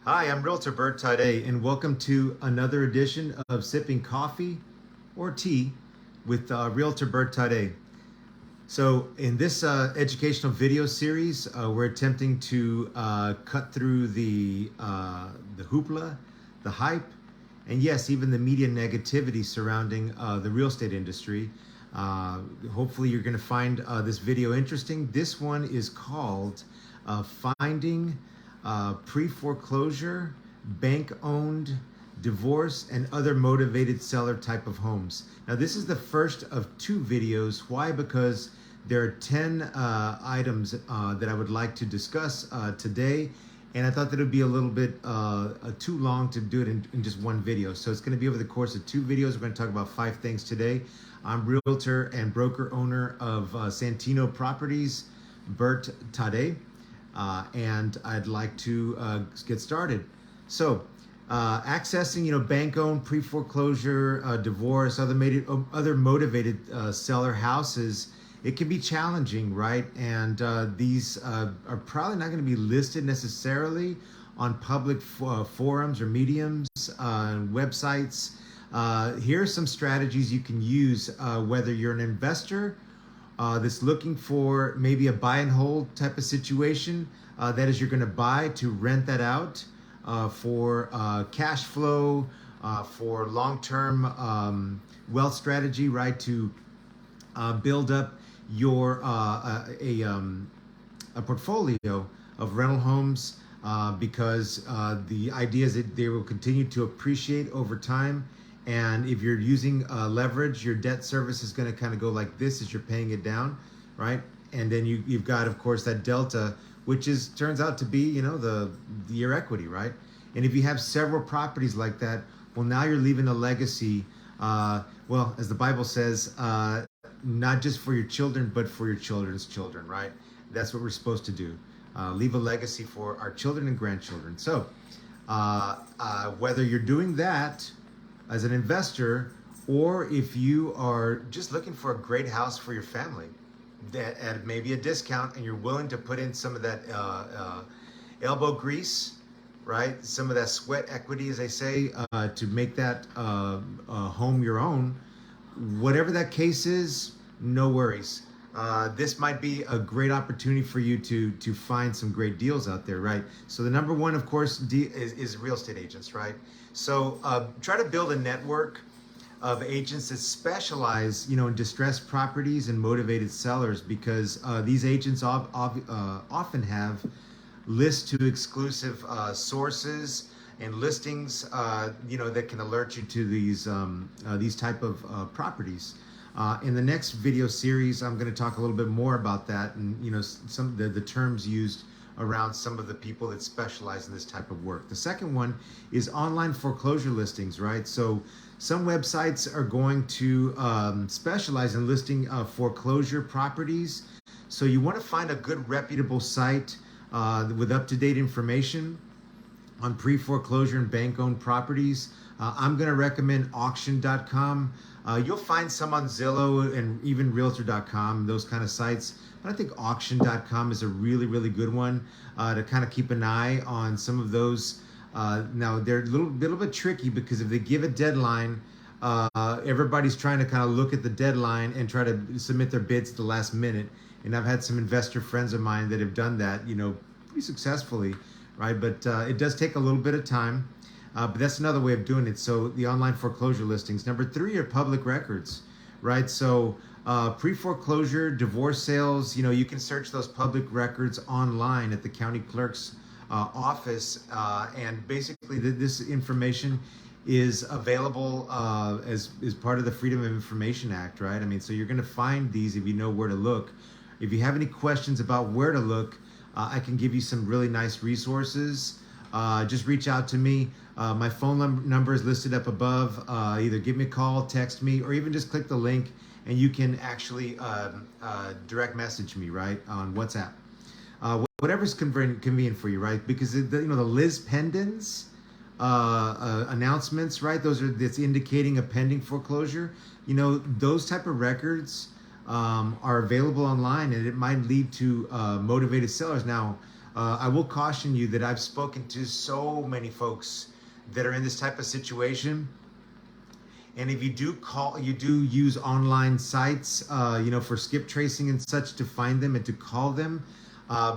Hi, I'm Realtor Bert Tade, and welcome to another edition of Sipping Coffee or Tea with Realtor Bert Tade. So, in this educational video series, we're attempting to cut through the hoopla, the hype, and yes, even the media negativity surrounding the real estate industry. Hopefully, you're going to find this video interesting. This one is called Finding Pre-Foreclosure, Bank-Owned, Divorce, and Other Motivated Seller Type of Homes. Now, this is the first of two videos. Why? Because there are 10 items that I would like to discuss today, and I thought that it would be a little bit too long to do it in just one video. So it's going to be over the course of two videos. We're going to talk about 5 things today. I'm realtor and broker owner of Santino Properties, Bert Tade, and I'd like to get started. So, accessing, bank-owned, pre-foreclosure, divorce, other motivated seller houses, it can be challenging, right? And these are probably not going to be listed necessarily on public forums or mediums, websites. Here are some strategies you can use, whether you're an investor that's looking for maybe a buy and hold type of situation. That is, you're going to buy to rent that out for cash flow, for long-term wealth strategy, right? To build up your a portfolio of rental homes because the idea is that they will continue to appreciate over time. And if you're using leverage, your debt service is going to kind of go like this as you're paying it down, right? And then you've got, of course, that delta, which turns out to be, your equity, right? And if you have several properties like that, well, now you're leaving a legacy. Well, as the Bible says, not just for your children, but for your children's children, right? That's what we're supposed to do. Leave a legacy for our children and grandchildren. So whether you're doing that as an investor, or if you are just looking for a great house for your family that at maybe a discount, and you're willing to put in some of that elbow grease, right? Some of that sweat equity, as they say, to make that home your own. Whatever that case is, no worries. This might be a great opportunity for you to find some great deals out there, right? So the number one, of course, is real estate agents, right? So try to build a network of agents that specialize, in distressed properties and motivated sellers, because these agents often have lists to exclusive sources and listings, that can alert you to these type of properties. In the next video series, I'm going to talk a little bit more about that, and some of the terms used around some of the people that specialize in this type of work. The second one is online foreclosure listings, right? So some websites are going to specialize in listing foreclosure properties. So you want to find a good reputable site with up-to-date information on pre-foreclosure and bank-owned properties. I'm going to recommend auction.com. You'll find some on Zillow and even realtor.com, those kind of sites. But I think auction.com is a really, really good one to kind of keep an eye on some of those. Now, they're a little bit tricky, because if they give a deadline, everybody's trying to kind of look at the deadline and try to submit their bids at the last minute. And I've had some investor friends of mine that have done that, pretty successfully, right? But it does take a little bit of time. But that's another way of doing it. So the online foreclosure listings. Number 3 are public records, right? So pre-foreclosure, divorce sales, you can search those public records online at the county clerk's office. And basically this information is available as part of the Freedom of Information Act, right? I mean, so you're going to find these if you know where to look. If you have any questions about where to look, I can give you some really nice resources. Just reach out to me. My phone number is listed up above. Either give me a call, text me, or even just click the link, and you can actually direct message me, right, on WhatsApp. Whatever's convenient for you, right? Because the Liz Pendens announcements, right? That's indicating a pending foreclosure. Those type of records are available online, and it might lead to motivated sellers. Now, I will caution you that I've spoken to so many folks that are in this type of situation. And if you do use online sites, for skip tracing and such to find them and to call them.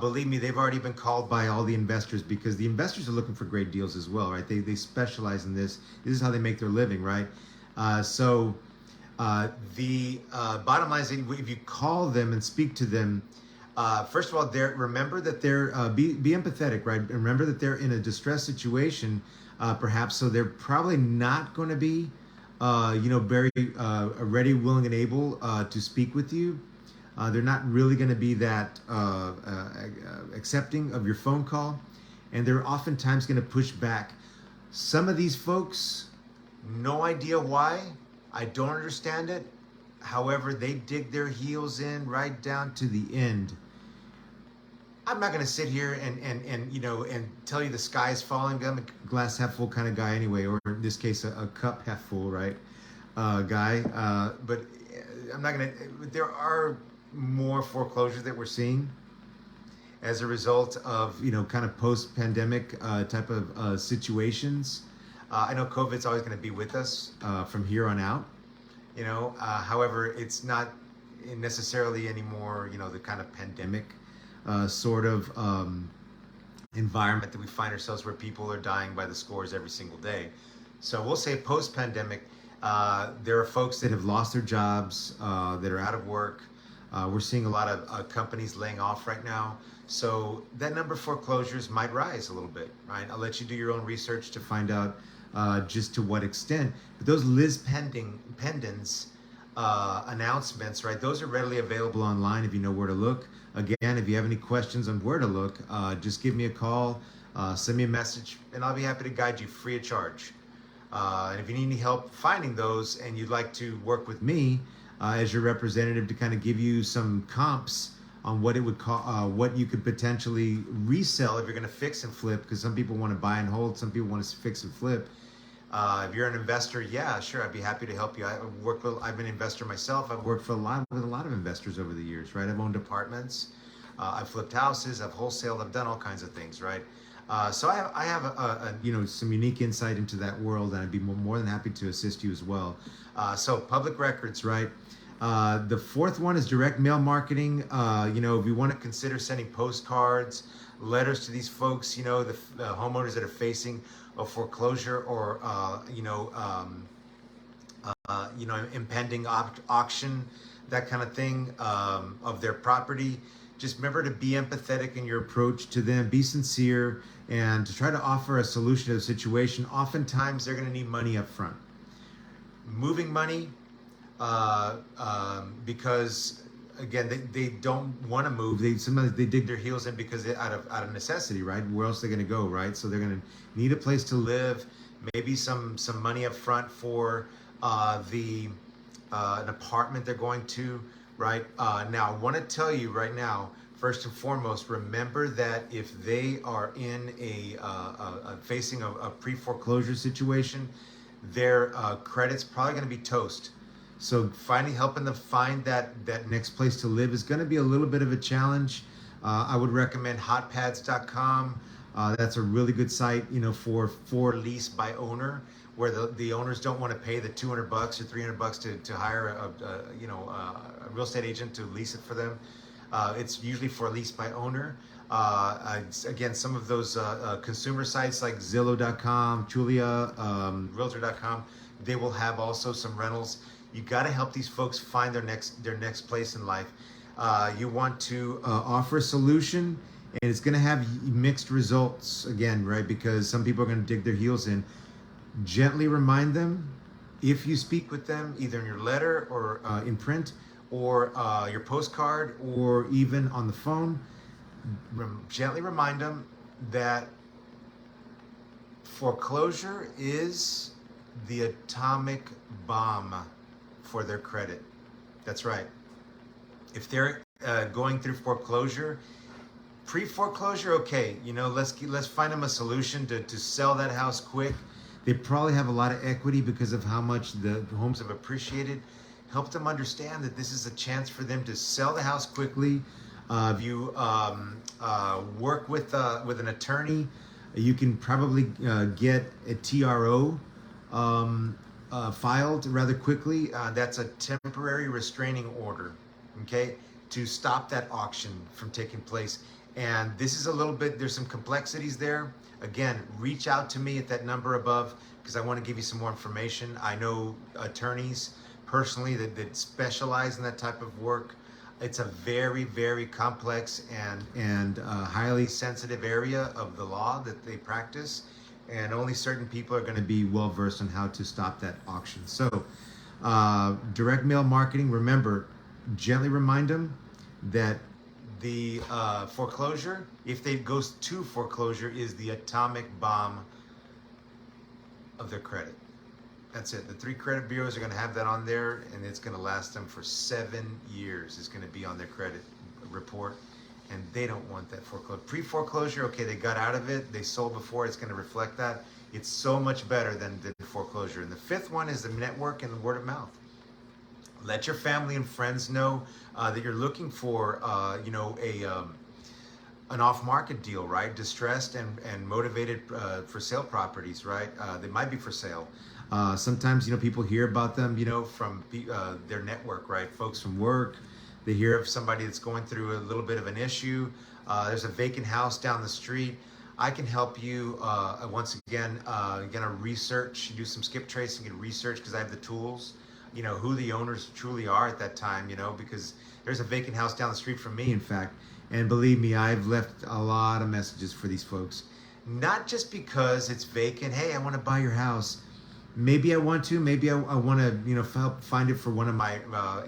Believe me, they've already been called by all the investors, because the investors are looking for great deals as well, right? They specialize in this. This is how they make their living, right? The bottom line is, if you call them and speak to them, first of all, remember that be empathetic, right? And remember that they're in a distressed situation, perhaps. So they're probably not going to be, very ready, willing, and able to speak with you. They're not really going to be that accepting of your phone call, and they're oftentimes going to push back. Some of these folks, no idea why. I don't understand it. However, they dig their heels in right down to the end. I'm not going to sit here and tell you the sky is falling. I'm a glass half full kind of guy anyway, or in this case, a cup half full, right? Guy. But I'm not going to. There are more foreclosures that we're seeing as a result of kind of post-pandemic type of situations. I know COVID's always going to be with us from here on out. However, it's not necessarily anymore the kind of pandemic sort of environment that we find ourselves, where people are dying by the scores every single day. So we'll say post-pandemic, there are folks that have lost their jobs, that are out of work. We're seeing a lot of companies laying off right now. So that number of foreclosures might rise a little bit, right? I'll let you do your own research to find out just to what extent. But those Liz Pendens announcements, right? Those are readily available online if you know where to look. Again, if you have any questions on where to look, just give me a call, send me a message, and I'll be happy to guide you free of charge. And if you need any help finding those, and you'd like to work with me as your representative to kind of give you some comps on what it would what you could potentially resell if you're going to fix and flip, because some people want to buy and hold, some people want to fix and flip. If you're an investor, yeah, sure, I'd be happy to help you. I've been an investor myself. I've worked with a lot of investors over the years, right? I've owned apartments, I've flipped houses, I've wholesaled, I've done all kinds of things, right? So I have some unique insight into that world, and I'd be more than happy to assist you as well. So public records, right? The fourth one is direct mail marketing. If you want to consider sending postcards, letters to these folks, the homeowners that are facing a foreclosure or impending auction, that kind of thing, of their property. Just remember to be empathetic in your approach to them, be sincere, and to try to offer a solution to the situation. Oftentimes, they're going to need money up front. Moving money, because again, they don't want to move. Sometimes they dig their heels in because out of necessity, right? Where else are they going to go, right? So they're going to need a place to live, maybe some money up front for an apartment they're going to, right? Now, I want to tell you right now, first and foremost, remember that if they are in facing a pre-foreclosure situation, their credit's probably going to be toast. So helping them find that next place to live is going to be a little bit of a challenge. I would recommend hotpads.com. That's a really good site, for lease by owner, where the owners don't want to pay the $200 or $300 to hire a real estate agent to lease it for them. It's usually for lease by owner. Again, some of those consumer sites like Zillow.com, Julia, Realtor.com, they will have also some rentals. You got to help these folks find their next place in life. You want to offer a solution, and it's going to have mixed results again, right? Because some people are going to dig their heels in. Gently remind them, if you speak with them, either in your letter or in print, or your postcard, or even on the phone, gently remind them that foreclosure is the atomic bomb for their credit. That's right. If they're going through foreclosure, pre-foreclosure, okay, let's find them a solution to sell that house quick. They probably have a lot of equity because of how much the homes have appreciated. Help them understand that this is a chance for them to sell the house quickly, If you work with an attorney, you can probably get a TRO filed rather quickly. That's a temporary restraining order, okay, to stop that auction from taking place. And this is a little bit, there's some complexities there. Again, reach out to me at that number above because I want to give you some more information. I know attorneys personally that specialize in that type of work. It's a very, very complex and highly sensitive area of the law that they practice, and only certain people are going to be well versed on how to stop that auction. So, direct mail marketing. Remember, gently remind them that the foreclosure, if it goes to foreclosure, is the atomic bomb of their credit. That's it. The 3 credit bureaus are going to have that on there, and it's going to last them for 7 years. It's going to be on their credit report, and they don't want that foreclosure. Pre-foreclosure, okay, they got out of it. They sold before. It's going to reflect that. It's so much better than the foreclosure. And the 5th one is the network and the word of mouth. Let your family and friends know that you're looking for, an off-market deal, right? Distressed and motivated for sale properties, right? They might be for sale. Sometimes, people hear about them, from their network, right? Folks from work, they hear of somebody that's going through a little bit of an issue. There's a vacant house down the street. I can help you, once again, gonna research, do some skip tracing and research because I have the tools, who the owners truly are at that time, because there's a vacant house down the street from me, in fact. And believe me, I've left a lot of messages for these folks. Not just because it's vacant. Hey, I want to buy your house. Maybe I want to. Maybe I want to, help find it for one of my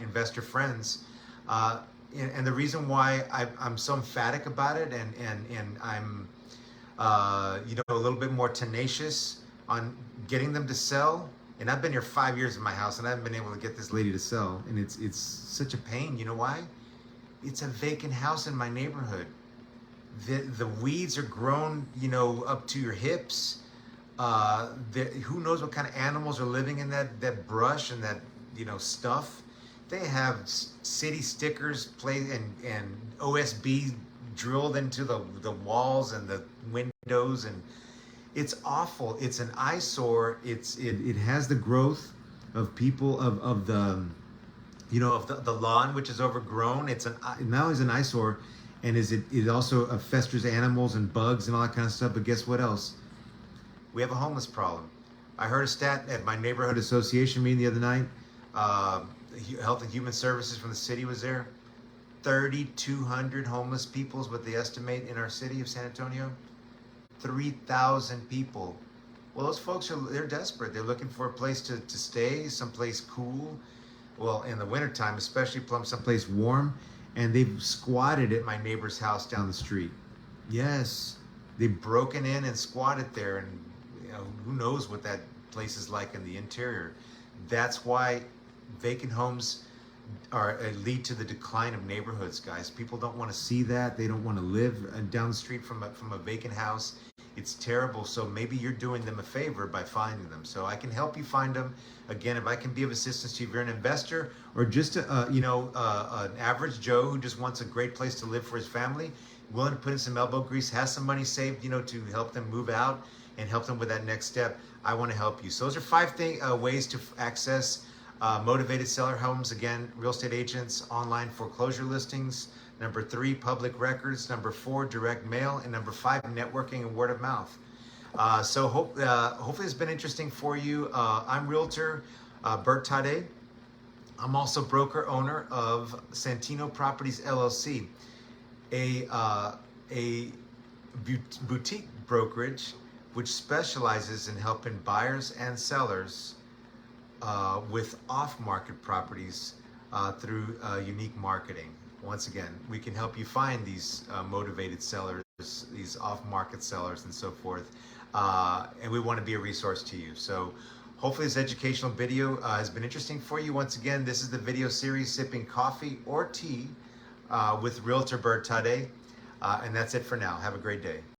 investor friends. And the reason why I'm so emphatic about it, and I'm, a little bit more tenacious on getting them to sell. And I've been here 5 years in my house, and I haven't been able to get this lady to sell. And it's such a pain. You know why? It's a vacant house in my neighborhood. The weeds are grown, up to your hips. Who knows what kind of animals are living in that brush and that, stuff. They have city stickers and OSB drilled into the walls and the windows, and it's awful. It's an eyesore. It has the growth of people of the the lawn, which is overgrown. It's now is an eyesore, and it also festers animals and bugs and all that kind of stuff. But guess what else? We have a homeless problem. I heard a stat at my neighborhood association meeting the other night. Health and Human Services from the city was there. 3,200 homeless people is what they estimate in our city of San Antonio. 3,000 people. Well, those folks they're desperate. They're looking for a place to stay, someplace cool. Well, in the wintertime, especially someplace warm, and they've squatted at my neighbor's house down the street. Yes, they've broken in and squatted there, and who knows what that place is like in the interior. That's why vacant homes lead to the decline of neighborhoods, guys. People don't want to see that. They don't want to live down the street from a vacant house. It's terrible. So maybe you're doing them a favor by finding them. So I can help you find them. Again, if I can be of assistance to you, if you're an investor or just an average Joe who just wants a great place to live for his family, willing to put in some elbow grease, has some money saved, to help them move out and help them with that next step, I want to help you. So those are 5 ways to access motivated seller homes. Again, real estate agents, online foreclosure listings. Number 3, public records. Number 4, direct mail. And number 5, networking and word of mouth. So hopefully it's been interesting for you. I'm Realtor Bert Tade. I'm also broker owner of Santino Properties LLC, a boutique brokerage which specializes in helping buyers and sellers with off-market properties through unique marketing. Once again, we can help you find these motivated sellers, these off-market sellers, and so forth. And we want to be a resource to you. So hopefully this educational video has been interesting for you. Once again, this is the video series, Sipping Coffee or Tea with Realtor Bert Tade. And that's it for now. Have a great day.